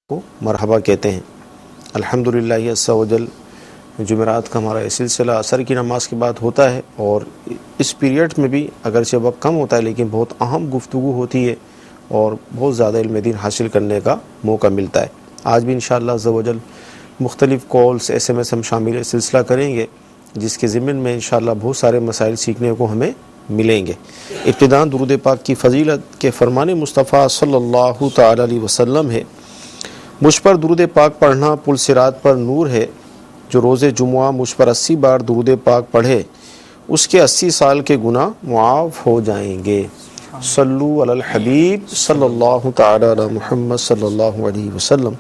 کو مرحبا کہتے ہیں۔ الحمدللہ عز و جل جمعرات کا ہمارا یہ سلسلہ عصر کی نماز کے بعد ہوتا ہے، اور اس پیریڈ میں بھی اگرچہ وقت کم ہوتا ہے لیکن بہت اہم گفتگو ہوتی ہے اور بہت زیادہ علم دین حاصل کرنے کا موقع ملتا ہے۔ آج بھی انشاءاللہ عز و جل مختلف کالز SMS ہم شامل سلسلہ کریں گے، جس کے ضمن میں انشاءاللہ بہت سارے مسائل سیکھنے کو ہمیں ملیں گے۔ ابتداءً درود پاک کی فضیلت کے فرمان مصطفیٰ صلی اللہ تعالی علیہ وسلم ہے: مجھ پر درود پاک پڑھنا پل صراط پر نور ہے، جو روز جمعہ مجھ پر 80 بار درود پاک پڑھے اس کے 80 سال کے گناہ معاف ہو جائیں گے۔ صلو علی الحبیب صلی اللہ تعالی علی محمد صلی اللہ علیہ وسلم۔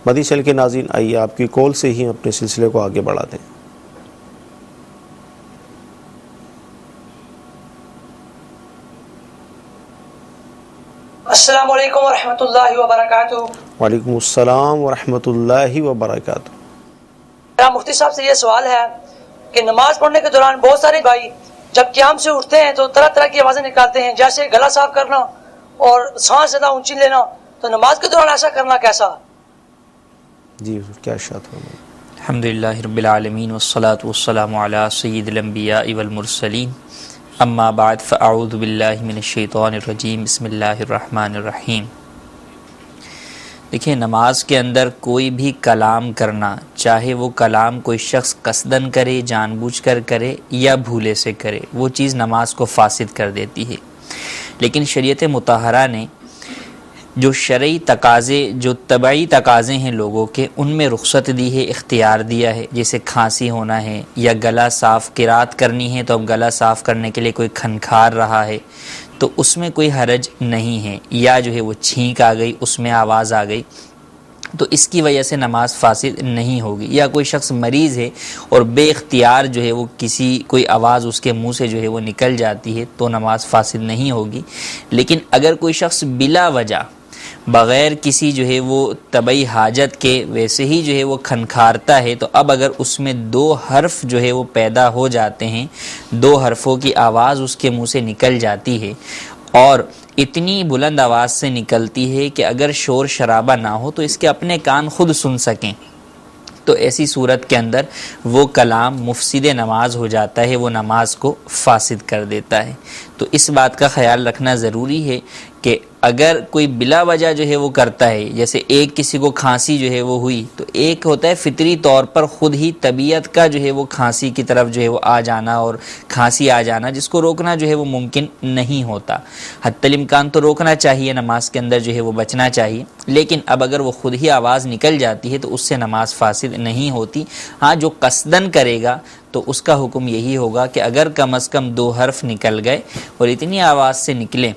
مدنی چینل کے ناظرین، آئیے آپ کی کال سے ہی اپنے سلسلے کو آگے بڑھاتے ہیں۔ السلام علیکم ورحمۃ اللہ وبرکاتہ۔ وعلیکم السلام ورحمۃ اللہ وبرکاتہ۔ میرا مفتی صاحب سے یہ سوال ہے کہ نماز پڑھنے کے دوران بہت سارے بھائی جب قیام سے اٹھتے ہیں تو طرح طرح کی آوازیں نکالتے ہیں، جیسے گلا صاف کرنا اور سانس زیادہ اونچی لینا، تو نماز کے دوران ایسا کرنا کیسا؟ جی کیا ارشاد فرمائیں؟ الحمدللہ رب العالمین والصلاة والسلام علی سید الانبیاء والمرسلین، اما بعد فاعوذ باللہ من الشیطان الرجیم، بسم اللہ الرحمن الرحیم۔ دیکھیں، نماز کے اندر کوئی بھی کلام کرنا، چاہے وہ کلام کوئی شخص قصدن کرے، جان بوجھ کر کرے یا بھولے سے کرے، وہ چیز نماز کو فاسد کر دیتی ہے۔ لیکن شریعت مطہرہ نے جو شرعی تقاضے، جو طبعی تقاضے ہیں لوگوں کے، ان میں رخصت دی ہے، اختیار دیا ہے۔ جیسے کھانسی ہونا ہے یا گلا صاف قرات کرنی ہے، تو اب گلا صاف کرنے کے لیے کوئی کھنکھار رہا ہے تو اس میں کوئی حرج نہیں ہے، یا جو ہے وہ چھینک آ گئی، اس میں آواز آ گئی تو اس کی وجہ سے نماز فاسد نہیں ہوگی۔ یا کوئی شخص مریض ہے اور بے اختیار جو ہے وہ کوئی آواز اس کے منہ سے جو ہے وہ نکل جاتی ہے تو نماز فاسد نہیں ہوگی۔ لیکن اگر کوئی شخص بلا وجہ، بغیر کسی جو ہے وہ طبعی حاجت کے ویسے ہی جو ہے وہ کھنکھارتا ہے، تو اب اگر اس میں 2 حرف جو ہے وہ پیدا ہو جاتے ہیں، 2 حرفوں کی آواز اس کے منہ سے نکل جاتی ہے اور اتنی بلند آواز سے نکلتی ہے کہ اگر شور شرابہ نہ ہو تو اس کے اپنے کان خود سن سکیں، تو ایسی صورت کے اندر وہ کلام مفسد نماز ہو جاتا ہے، وہ نماز کو فاسد کر دیتا ہے۔ تو اس بات کا خیال رکھنا ضروری ہے کہ اگر کوئی بلا وجہ جو ہے وہ کرتا ہے، جیسے ایک کسی کو کھانسی جو ہے وہ ہوئی، تو ایک ہوتا ہے فطری طور پر خود ہی طبیعت کا جو ہے وہ کھانسی کی طرف جو ہے وہ آ جانا اور کھانسی آ جانا، جس کو روکنا جو ہے وہ ممکن نہیں ہوتا۔ حتی الامکان تو روکنا چاہیے، نماز کے اندر جو ہے وہ بچنا چاہیے، لیکن اب اگر وہ خود ہی آواز نکل جاتی ہے تو اس سے نماز فاسد نہیں ہوتی۔ ہاں، جو قصدن کرے گا تو اس کا حکم یہی ہوگا کہ اگر کم از کم 2 حرف نکل گئے اور اتنی آواز سے نکلے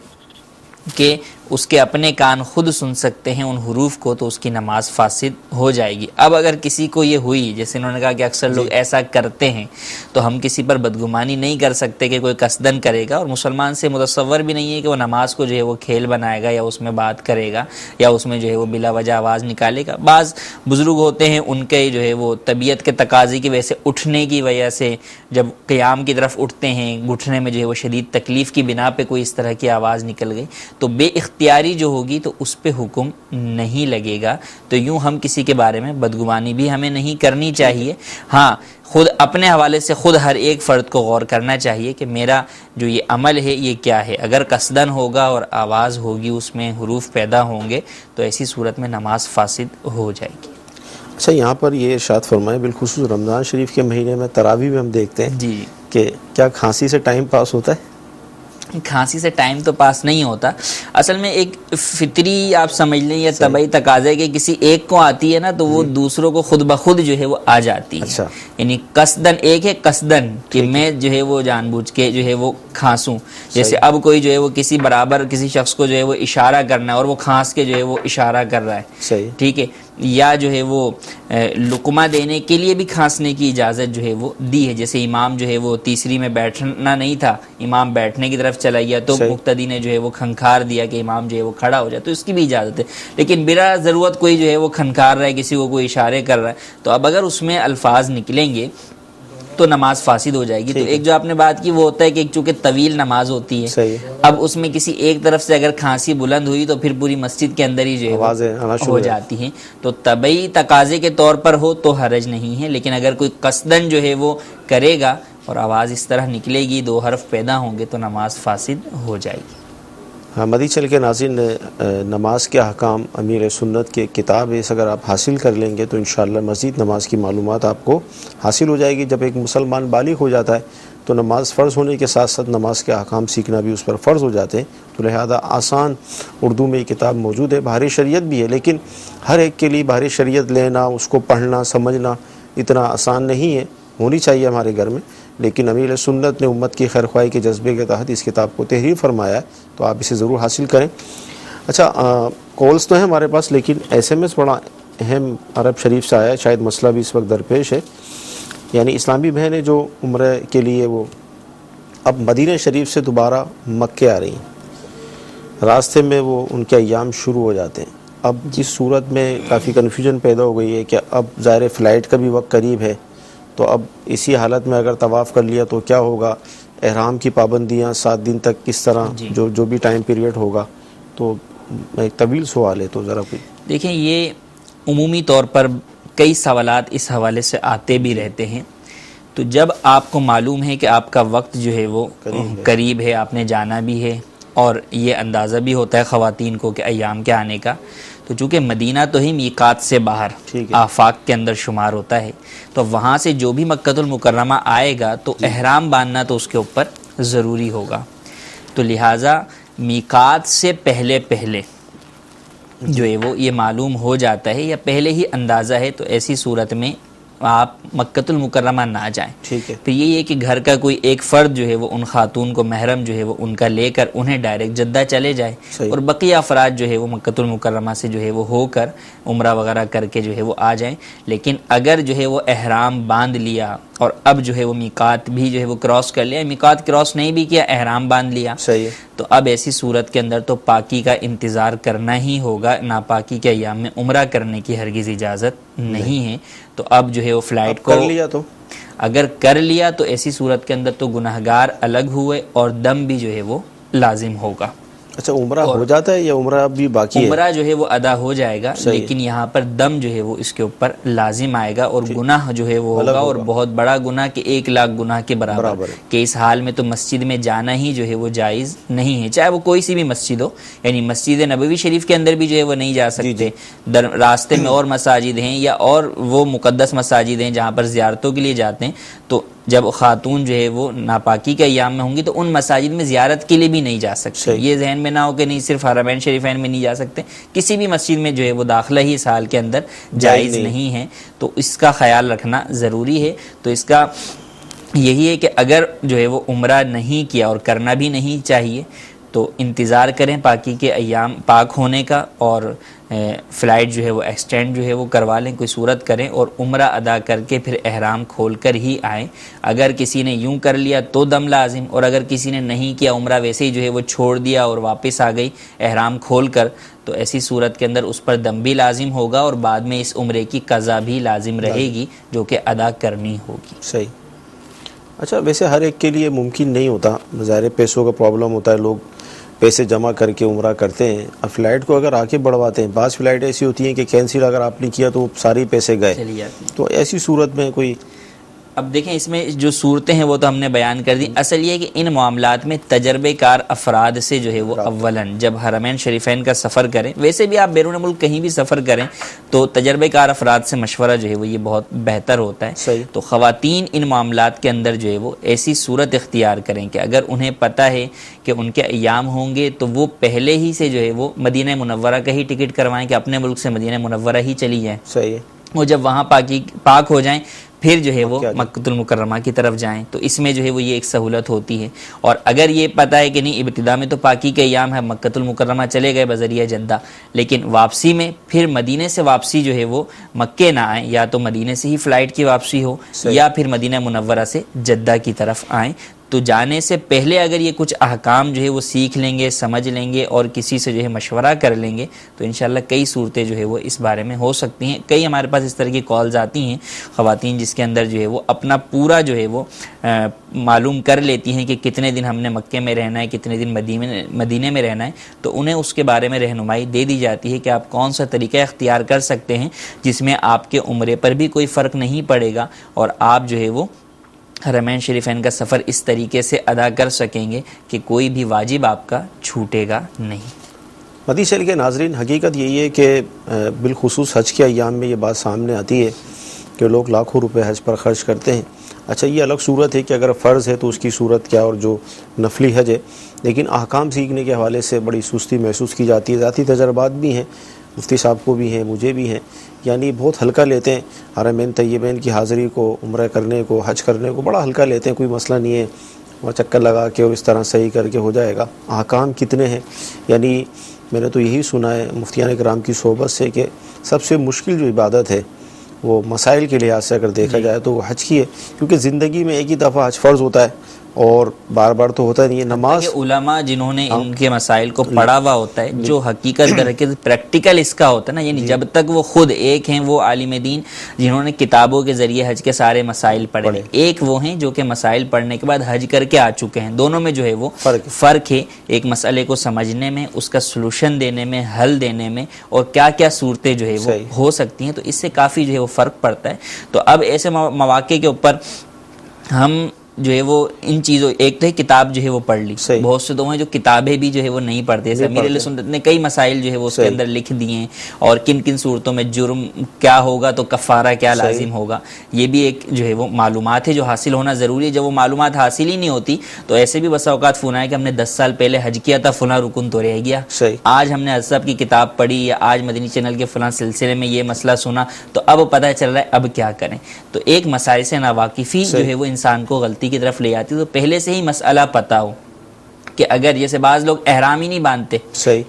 کہ اس کے اپنے کان خود سن سکتے ہیں ان حروف کو، تو اس کی نماز فاسد ہو جائے گی۔ اب اگر کسی کو یہ ہوئی، جیسے انہوں نے کہا کہ اکثر لوگ ایسا کرتے ہیں، تو ہم کسی پر بدگمانی نہیں کر سکتے کہ کوئی قصدن کرے گا، اور مسلمان سے متصور بھی نہیں ہے کہ وہ نماز کو جو ہے وہ کھیل بنائے گا یا اس میں بات کرے گا یا اس میں جو ہے وہ بلا وجہ آواز نکالے گا۔ بعض بزرگ ہوتے ہیں، ان کے جو ہے وہ طبیعت کے تقاضے کی وجہ سے، اٹھنے کی وجہ سے جب قیام کی طرف اٹھتے ہیں، گھٹنے میں جو ہے وہ شدید تکلیف کی بنا پہ کوئی اس طرح کی آواز نکل گئی، تو بے اختیاری جو ہوگی تو اس پہ حکم نہیں لگے گا۔ تو یوں ہم کسی کے بارے میں بدگمانی بھی ہمیں نہیں کرنی چاہیے۔ ہاں، خود اپنے حوالے سے خود ہر ایک فرد کو غور کرنا چاہیے کہ میرا جو یہ عمل ہے یہ کیا ہے۔ اگر قصدن ہوگا اور آواز ہوگی، اس میں حروف پیدا ہوں گے، تو ایسی صورت میں نماز فاسد ہو جائے گی۔ اچھا، یہاں پر یہ ارشاد فرمائیں، بالخصوص رمضان شریف کے مہینے میں تراویح میں ہم دیکھتے ہیں جی کہ کیا کھانسی سے ٹائم پاس ہوتا ہے؟ کھانسی سے ٹائم تو پاس نہیں ہوتا، اصل میں ایک فطری آپ سمجھ لیں یا طبعی تقاضے کہ کسی ایک کو آتی ہے نا تو وہ دوسروں کو خود بخود جو ہے وہ آ جاتی ہے۔ اچھا، یعنی قصدن، ایک ہے قصدن کہ میں جو ہے وہ جان بوجھ کے جو ہے وہ کھانسوں، جیسے اب کوئی جو ہے وہ کسی برابر کسی شخص کو جو ہے وہ اشارہ کرنا ہے اور وہ کھانس کے جو ہے وہ اشارہ کر رہا ہے، صحیح، ٹھیک ہے، یا جو ہے وہ لقمہ دینے کے لیے بھی کھانسنے کی اجازت جو ہے وہ دی ہے۔ جیسے امام جو ہے وہ تیسری میں بیٹھنا نہیں تھا، امام بیٹھنے کی طرف چلا گیا تو مقتدی نے جو ہے وہ کھنکھار دیا کہ امام جو ہے وہ کھڑا ہو جائے، تو اس کی بھی اجازت ہے۔ لیکن بلا ضرورت کوئی جو ہے وہ کھنکھار رہا ہے، کسی کو کوئی اشارے کر رہا ہے، تو اب اگر اس میں الفاظ نکلیں گے تو نماز فاسد ہو جائے گی. تو ایک جو آپ نے بات کی وہ ہوتا ہے کہ ایک چونکہ طویل نماز ہوتی ہے, اب اس میں کسی ایک طرف سے اگر کھانسی بلند ہوئی تو پھر پوری مسجد کے اندر ہی جو ہے ہو جاتی ہیں. تو طبعی تقاضے کے طور پر ہو تو حرج نہیں ہے, لیکن اگر کوئی قصدن جو ہے وہ کرے گا اور آواز اس طرح نکلے گی, دو حرف پیدا ہوں گے, تو نماز فاسد ہو جائے گی. مدی چل کے ناظرین, نماز کے احکام امیر سنت کے کتاب اس اگر آپ حاصل کر لیں گے تو انشاءاللہ مزید نماز کی معلومات آپ کو حاصل ہو جائے گی. جب ایک مسلمان بالغ ہو جاتا ہے تو نماز فرض ہونے کے ساتھ ساتھ نماز کے احکام سیکھنا بھی اس پر فرض ہو جاتے ہیں. تو لہذا آسان اردو میں یہ کتاب موجود ہے, بحر شریعت بھی ہے, لیکن ہر ایک کے لیے بحر شریعت لینا, اس کو پڑھنا سمجھنا اتنا آسان نہیں ہے. ہونی چاہیے ہمارے گھر میں, لیکن امیر سنت نے امت کی خیر خواہی کے جذبے کے تحت اس کتاب کو تحریر فرمایا ہے, تو آپ اسے ضرور حاصل کریں. اچھا, کالز تو ہیں ہمارے پاس, لیکن ایس ایم ایس بڑا اہم عرب شریف سے آیا ہے, شاید مسئلہ بھی اس وقت درپیش ہے. یعنی اسلامی بہنیں جو عمرہ کے لیے وہ اب مدینہ شریف سے دوبارہ مکے آ رہی ہیں, راستے میں وہ ان کے ایام شروع ہو جاتے ہیں. اب جس صورت میں کافی کنفیوژن پیدا ہو گئی ہے کہ اب ظاہر فلائٹ کا بھی وقت قریب ہے, تو اب اسی حالت میں اگر طواف کر لیا تو کیا ہوگا, احرام کی پابندیاں 7 دن تک کس طرح, جو بھی ٹائم پیریڈ ہوگا, تو ایک طویل سوال ہے. تو ذرا کوئی دیکھیں, یہ عمومی طور پر کئی سوالات اس حوالے سے آتے بھی رہتے ہیں. تو جب آپ کو معلوم ہے کہ آپ کا وقت جو ہے وہ قریب ہے, آپ نے جانا بھی ہے, اور یہ اندازہ بھی ہوتا ہے خواتین کو کہ ایام کے آنے کا, تو چونکہ مدینہ تو ہی میقات سے باہر آفاق کے اندر شمار ہوتا ہے, تو وہاں سے جو بھی مکۃ المکرمہ آئے گا تو احرام باندھنا تو اس کے اوپر ضروری ہوگا. تو لہٰذا میقات سے پہلے جو ہے وہ یہ معلوم ہو جاتا ہے یا پہلے ہی اندازہ ہے, تو ایسی صورت میں آپ مکۃ المکرمہ نہ جائیں. پھر یہی ہے کہ گھر کا کوئی ایک فرد جو ہے وہ ان خاتون کو محرم جو ہے وہ ان کا لے کر انہیں ڈائریکٹ جدہ چلے جائے, اور بقیہ افراد جو ہے وہ مکۃ المکرمہ سے جو ہے وہ ہو کر عمرہ وغیرہ کر کے جو ہے وہ آ جائیں. لیکن اگر جو ہے وہ احرام باندھ لیا اور اب جو ہے وہ میقات بھی جو ہے وہ کراس کر لیا, میقات کراس نہیں بھی کیا, احرام باندھ لیا, تو اب ایسی صورت کے اندر تو پاکی کا انتظار کرنا ہی ہوگا. ناپاکی کے ایام میں عمرہ کرنے کی ہرگز اجازت نہیں ہے. تو اب جو ہے وہ فلائٹ کو اگر کر لیا تو ایسی صورت کے اندر تو گناہگار الگ ہوئے اور دم بھی جو ہے وہ لازم ہوگا. اچھا, عمرہ ہو جاتا ہے یا عمرہ اب بھی باقی ہے؟ عمرہ جو ہے وہ ادا ہو جائے گا, لیکن یہاں پر دم جو ہے وہ اس کے اوپر لازم آئے گا, اور گناہ جو ہے وہ ہوگا, اور بہت بڑا گناہ کہ 1,00,000 گناہ کے برابر, کہ اس حال میں تو مسجد میں جانا ہی جو ہے وہ جائز نہیں ہے, چاہے وہ کوئی سی بھی مسجد ہو. یعنی مسجد نبوی شریف کے اندر بھی جو ہے وہ نہیں جا سکتے, راستے میں اور مساجد ہیں یا اور وہ مقدس مساجد ہیں جہاں پر زیارتوں کے لیے جاتے ہیں, تو جب خاتون جو ہے وہ ناپاکی کے ایام میں ہوں گی تو ان مساجد میں زیارت کے لیے بھی نہیں جا سکتے. یہ ذہن میں نہ ہو کہ نہیں صرف حرمین شریفین میں نہیں جا سکتے, کسی بھی مسجد میں جو ہے وہ داخلہ ہی سال کے اندر جائز نہیں ہے. تو اس کا خیال رکھنا ضروری ہے. تو اس کا یہی ہے کہ اگر جو ہے وہ عمرہ نہیں کیا اور کرنا بھی نہیں چاہیے تو انتظار کریں پاکی کے ایام پاک ہونے کا, اور فلائٹ جو ہے وہ ایکسٹینڈ جو ہے وہ کروا لیں, کوئی صورت کریں, اور عمرہ ادا کر کے پھر احرام کھول کر ہی آئیں. اگر کسی نے یوں کر لیا تو دم لازم, اور اگر کسی نے نہیں کیا, عمرہ ویسے ہی جو ہے وہ چھوڑ دیا اور واپس آ گئی احرام کھول کر, تو ایسی صورت کے اندر اس پر دم بھی لازم ہوگا, اور بعد میں اس عمرے کی قضا بھی لازم رہے گی جو کہ ادا کرنی ہوگی. صحیح. اچھا, ویسے ہر ایک کے لیے ممکن نہیں ہوتا, ظاہر پیسوں کا پرابلم ہوتا ہے, لوگ پیسے جمع کر کے عمرہ کرتے ہیں. اب فلائٹ کو اگر آگے بڑھواتے ہیں, بعض فلائٹ ایسی ہوتی ہیں کہ کینسل اگر آپ نے کیا تو سارے پیسے گئے, تو ایسی صورت میں کوئی اب دیکھیں اس میں جو صورتیں ہیں وہ تو ہم نے بیان کر دی. اصل یہ ہے کہ ان معاملات میں تجربے کار افراد سے جو ہے وہ اولاً جب حرمین شریفین کا سفر کریں, ویسے بھی آپ بیرون ملک کہیں بھی سفر کریں تو تجربے کار افراد سے مشورہ جو ہے وہ یہ بہت بہتر ہوتا ہے. تو خواتین ان معاملات کے اندر جو ہے وہ ایسی صورت اختیار کریں کہ اگر انہیں پتہ ہے کہ ان کے ایام ہوں گے تو وہ پہلے ہی سے جو ہے وہ مدینہ منورہ کا ہی ٹکٹ کروائیں کہ اپنے ملک سے مدینہ منورہ ہی چلی جائیں. صحیح ہے. وہ جب وہاں پاک ہو جائیں پھر جو ہے وہ مکۃ المکرمہ کی طرف جائیں. تو اس میں جو ہے وہ یہ ایک سہولت ہوتی ہے. اور اگر یہ پتہ ہے کہ نہیں ابتدا میں تو پاکی کے ایام ہے, مکۃ المکرمہ چلے گئے بذریعہ جدہ, لیکن واپسی میں پھر مدینے سے واپسی جو ہے وہ مکے نہ آئیں, یا تو مدینے سے ہی فلائٹ کی واپسی ہو یا پھر مدینہ منورہ سے جدہ کی طرف آئیں, تو جانے سے پہلے اگر یہ کچھ احکام جو ہے وہ سیکھ لیں گے، سمجھ لیں گے اور کسی سے جو ہے مشورہ کر لیں گے تو انشاءاللہ کئی صورتیں جو ہے وہ اس بارے میں ہو سکتی ہیں۔ کئی ہمارے پاس اس طرح کی کالز آتی ہیں خواتین جس کے اندر جو ہے وہ اپنا پورا جو ہے وہ معلوم کر لیتی ہیں کہ کتنے دن ہم نے مکے میں رہنا ہے، کتنے دن مدینے میں رہنا ہے، تو انہیں اس کے بارے میں رہنمائی دے دی جاتی ہے کہ آپ کون سا طریقہ اختیار کر سکتے ہیں جس میں آپ کے عمرے پر بھی کوئی فرق نہیں پڑے گا اور آپ جو ہے وہ حرمین شریفین کا سفر اس طریقے سے ادا کر سکیں گے کہ کوئی بھی واجب آپ کا چھوٹے گا نہیں۔ مدی چل کے ناظرین، حقیقت یہی ہے کہ بالخصوص حج کے ایام میں یہ بات سامنے آتی ہے کہ لوگ لاکھوں روپے حج پر خرچ کرتے ہیں۔ اچھا، یہ الگ صورت ہے کہ اگر فرض ہے تو اس کی صورت کیا اور جو نفلی حج ہے، لیکن احکام سیکھنے کے حوالے سے بڑی سستی محسوس کی جاتی ہے۔ ذاتی تجربات بھی ہیں، مفتی صاحب کو بھی ہیں، مجھے بھی ہیں، یعنی بہت ہلکا لیتے ہیں حرمین طیبین کی حاضری کو، عمرہ کرنے کو، حج کرنے کو بڑا ہلکا لیتے ہیں، کوئی مسئلہ نہیں ہے، وہاں چکر لگا کے اور اس طرح صحیح کر کے ہو جائے گا۔ احکام کتنے ہیں، یعنی میں نے تو یہی سنا ہے مفتیان کرام کی صحبت سے کہ سب سے مشکل جو عبادت ہے وہ مسائل کے لحاظ سے اگر دیکھا جائے تو وہ حج کی ہے، کیونکہ زندگی میں ایک ہی دفعہ حج فرض ہوتا ہے اور بار بار تو ہوتا نہیں ہے۔ نماز علماء جنہوں نے ان کے مسائل کو پڑھا ہوا ہوتا ہے، جو حقیقت درکے پریکٹیکل اس کا ہوتا ہے نا، یعنی جب تک وہ خود ایک ہیں وہ عالم دین جنہوں نے کتابوں کے ذریعے حج کے سارے مسائل پڑھے، ایک وہ ہیں جو کہ مسائل پڑھنے کے بعد حج کر کے آ چکے ہیں، دونوں میں جو ہے وہ فرق ہے ایک مسئلے کو سمجھنے میں، اس کا سلوشن دینے میں، حل دینے میں، اور کیا کیا صورتیں جو ہے وہ ہو سکتی ہیں، تو اس سے کافی جو ہے وہ فرق پڑتا ہے۔ تو اب ایسے مواقع کے اوپر ہم جو ہے وہ ان چیزوں، ایک تو ہے کتاب جو ہے وہ پڑھ لی، بہت سے تو ہیں جو کتابیں بھی جو ہے وہ نہیں پڑھتے، جیسے امیر علیہ سنت نے کئی مسائل جو ہے وہ اس کے اندر لکھ دیے ہیں، اور کن کن صورتوں میں جرم کیا ہوگا تو کفارہ کیا لازم ہوگا، یہ بھی ایک جو ہے وہ معلومات ہے جو حاصل ہونا ضروری ہے۔ جب وہ معلومات حاصل ہی نہیں ہوتی تو ایسے بھی بسا اوقات فون ہے کہ ہم نے 10 سال پہلے حج کیا تھا، فلاں رکن تو رہ گیا، آج ہم نے حج صاحب کی کتاب پڑھی یا آج مدنی چینل کے فلاں سلسلے میں یہ مسئلہ سنا تو اب پتہ چل رہا ہے اب کیا کریں۔ تو ایک مسائل سے ناواقفی جو ہے وہ انسان کو غلطی کی طرف لے آتی ہے، تو پہلے سے ہی مسئلہ پتہ ہو کہ اگر جیسے بعض لوگ احرام ہی نہیں باندھتے،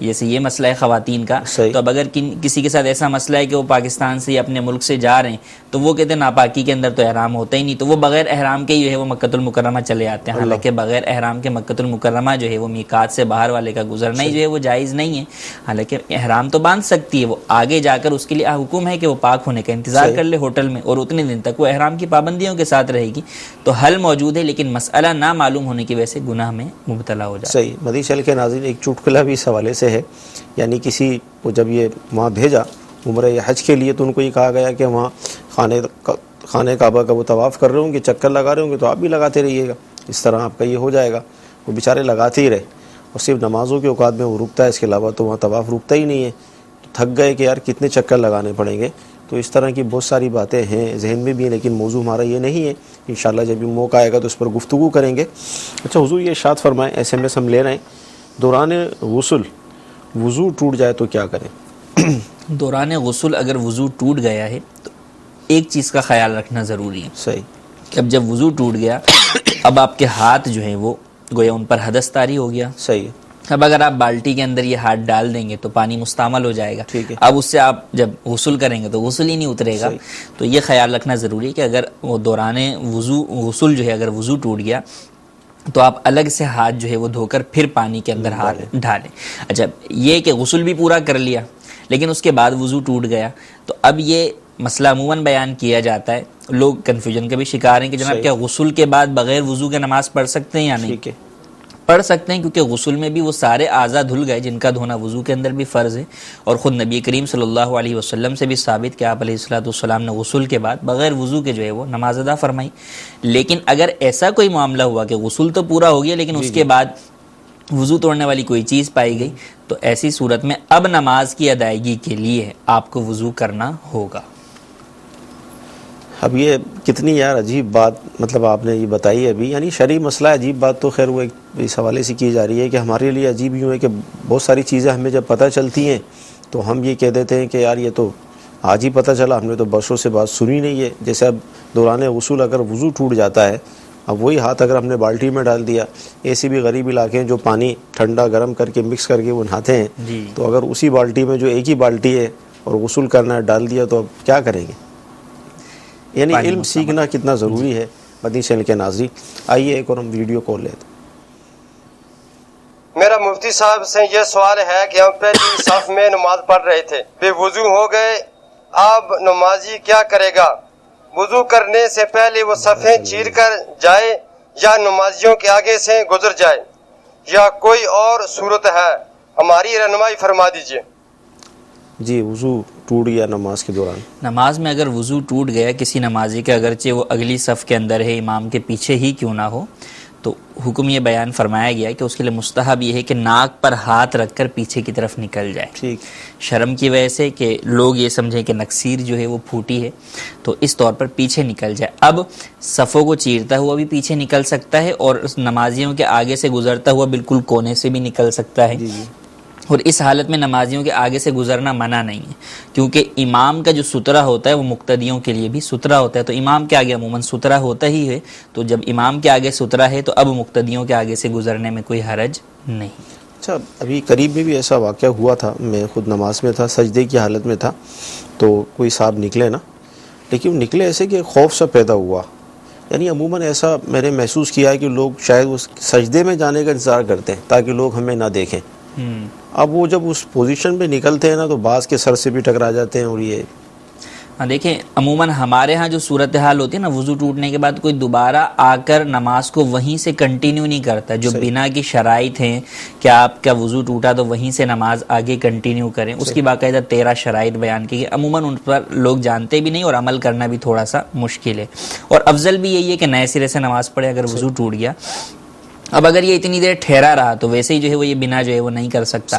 جیسے یہ مسئلہ ہے خواتین کا، تو اب اگر کسی کے ساتھ ایسا مسئلہ ہے کہ وہ پاکستان سے یا اپنے ملک سے جا رہے ہیں تو وہ کہتے ہیں ناپاکی کے اندر تو احرام ہوتا ہی نہیں، تو وہ بغیر احرام کے جو ہے وہ مکۃ المکرمہ چلے آتے ہیں، حالانکہ بغیر احرام کے مکۃ المکرمہ جو ہے وہ میقات سے باہر والے کا گزرنا ہی جو ہے وہ جائز نہیں ہے، حالانکہ احرام تو باندھ سکتی ہے وہ، آگے جا کر اس کے لیے حکم ہے کہ وہ پاک ہونے کا انتظار کر لے ہوٹل میں، اور اتنے دن تک وہ احرام کی پابندیوں کے ساتھ رہے گی، تو حل موجود ہے، لیکن مسئلہ نہ معلوم ہونے کی وجہ سے گناہ میں مبتلا ہو جاتا ہے۔ صحیح۔ مدی چل کے ناظرین، ایک چٹکلا بھی اس حوالے سے ہے، یعنی کسی کو جب یہ وہاں بھیجا عمرہ یا حج کے لیے تو ان کو یہ کہا گیا کہ وہاں خانہ کعبہ کا وہ طواف کر رہے ہوں گے، چکر لگا رہے ہوں گے تو آپ بھی لگاتے رہیے گا، اس طرح آپ کا یہ ہو جائے گا۔ وہ بیچارے لگاتے ہی رہے، اور صرف نمازوں کے اوقات میں وہ رکتا ہے، اس کے علاوہ تو وہاں طواف رکتا ہی نہیں ہے، تو تھک گئے کہ یار کتنے چکر لگانے پڑیں گے۔ تو اس طرح کی بہت ساری باتیں ہیں ذہن میں بھی ہیں، لیکن موضوع ہمارا یہ نہیں ہے، انشاءاللہ جب بھی موقع آئے گا تو اس پر گفتگو کریں گے۔ اچھا حضور، یہ ارشاد فرمائیں، SMS ہم لے رہے ہیں، دوران غسل وضو ٹوٹ جائے تو کیا کریں؟ دوران غسل اگر وضو ٹوٹ گیا ہے تو ایک چیز کا خیال رکھنا ضروری ہے، صحیح، کہ اب جب وضو ٹوٹ گیا اب آپ کے ہاتھ جو ہیں وہ گویا ان پر حدث طاری ہو گیا، صحیح۔ اب اگر آپ بالٹی کے اندر یہ ہاتھ ڈال دیں گے تو پانی مستعمل ہو جائے گا، ٹھیک ہے، اب اس سے آپ جب غسل کریں گے تو غسل ہی نہیں اترے گا، تو یہ خیال رکھنا ضروری ہے کہ اگر وہ دوران غسل جو ہے اگر وضو ٹوٹ گیا تو آپ الگ سے ہاتھ جو ہے وہ دھو کر پھر پانی کے اندر ہاتھ ڈالیں۔ اچھا، یہ کہ غسل بھی پورا کر لیا لیکن اس کے بعد وضو ٹوٹ گیا، تو اب یہ مسئلہ عموماً بیان کیا جاتا ہے، لوگ کنفیوژن کا بھی شکار ہیں کہ جناب کیا غسل کے بعد بغیر وضو کے نماز پڑھ سکتے ہیں یا نہیں؟ ٹھیک ہے، پڑھ سکتے ہیں، کیونکہ غسل میں بھی وہ سارے اعضاء دھل گئے جن کا دھونا وضو کے اندر بھی فرض ہے، اور خود نبی کریم صلی اللہ علیہ وسلم سے بھی ثابت کہ آپ علیہ الصلوۃ والسلام نے غسل کے بعد بغیر وضو کے جو ہے وہ نماز ادا فرمائی۔ لیکن اگر ایسا کوئی معاملہ ہوا کہ غسل تو پورا ہو گیا لیکن اس کے بعد وضو توڑنے والی کوئی چیز پائی گئی، تو ایسی صورت میں اب نماز کی ادائیگی کے لیے آپ کو وضو کرنا ہوگا۔ اب یہ کتنی یار عجیب بات مطلب آپ نے یہ بتائی ہے ابھی، یعنی شرعی مسئلہ عجیب بات تو خیر وہ اس حوالے سے کی جا رہی ہے کہ ہمارے لیے عجیب یوں ہے کہ بہت ساری چیزیں ہمیں جب پتہ چلتی ہیں تو ہم یہ کہہ دیتے ہیں کہ یار یہ تو آج ہی پتہ چلا، ہم نے تو برسوں سے بات سنی نہیں ہے۔ جیسے اب دوران غسل اگر وضو ٹوٹ جاتا ہے، اب وہی ہاتھ اگر ہم نے بالٹی میں ڈال دیا، ایسے بھی غریب علاقے ہیں جو پانی ٹھنڈا گرم کر کے مکس کر کے وہ نہاتے ہیں، تو اگر اسی بالٹی میں جو ایک ہی بالٹی ہے اور غسل کرنا ہے ڈال دیا تو اب کیا کریں گے؟ یعنی علم سیکھنا کتنا ضروری ہے۔ مدنی چینل کے ناظرین، آئیے ایک اور ہم ویڈیو کال لیتے ہیں۔ میرا مفتی صاحب سے یہ سوال ہے کہ ہم پہلی صف میں نماز پڑھ رہے تھے، بے وضو ہو گئے، اب نمازی کیا کرے گا؟ وضو کرنے سے پہلے وہ صفیں چیر کر جائے یا نمازیوں کے آگے سے گزر جائے یا کوئی اور صورت ہے؟ ہماری رہنمائی فرما دیجیے۔ جی، وضو ٹوٹ گیا نماز کے دوران؟ نماز میں اگر وضو ٹوٹ گیا کسی نمازی کا، اگرچہ وہ اگلی صف کے اندر ہے، امام کے پیچھے ہی کیوں نہ ہو، تو حکم یہ بیان فرمایا گیا کہ اس کے لیے مستحب یہ ہے کہ ناک پر ہاتھ رکھ کر پیچھے کی طرف نکل جائے، ٹھیک، شرم کی وجہ سے کہ لوگ یہ سمجھیں کہ نکسیر جو ہے وہ پھوٹی ہے، تو اس طور پر پیچھے نکل جائے۔ اب صفوں کو چیرتا ہوا بھی پیچھے نکل سکتا ہے اور اس نمازیوں کے آگے سے گزرتا ہوا بالکل کونے سے بھی نکل سکتا ہے، اور اس حالت میں نمازیوں کے آگے سے گزرنا منع نہیں ہے، کیونکہ امام کا جو سترہ ہوتا ہے وہ مقتدیوں کے لیے بھی سترہ ہوتا ہے، تو امام کے آگے عموماً سترہ ہوتا ہی ہے، تو جب امام کے آگے سترہ ہے تو اب مقتدیوں کے آگے سے گزرنے میں کوئی حرج نہیں۔ اچھا، ابھی قریب میں بھی ایسا واقعہ ہوا تھا، میں خود نماز میں تھا، سجدے کی حالت میں تھا، تو کوئی صاحب نکلے نا، لیکن نکلے ایسے کہ خوف سا پیدا ہوا، یعنی عموماً ایسا میں نے محسوس کیا ہے کہ لوگ شاید اس سجدے میں جانے کا انتظار کرتے ہیں تاکہ لوگ ہمیں نہ دیکھیں۔ اب وہ جب اس پوزیشن پہ نکلتے ہیں نا تو بعض کے سر سے بھی ٹکرا جاتے ہیں، اور یہ دیکھیں عموماً ہمارے ہاں جو صورتحال ہوتی ہے نا، وضو ٹوٹنے کے بعد کوئی دوبارہ آ کر نماز کو وہیں سے کنٹینیو نہیں کرتا، جو بنا کی شرائط ہیں کہ آپ کا وضو ٹوٹا تو وہیں سے نماز آگے کنٹینیو کریں، اس کی باقاعدہ 13 شرائط بیان کی گئی، عموماً ان پر لوگ جانتے بھی نہیں اور عمل کرنا بھی تھوڑا سا مشکل ہے، اور افضل بھی یہی ہے کہ نئے سرے سے نماز پڑھے اگر وضو ٹوٹ گیا۔ اب اگر یہ اتنی دیر ٹھہرا رہا تو ویسے ہی جو ہے وہ یہ بنا جو ہے وہ نہیں کر سکتا۔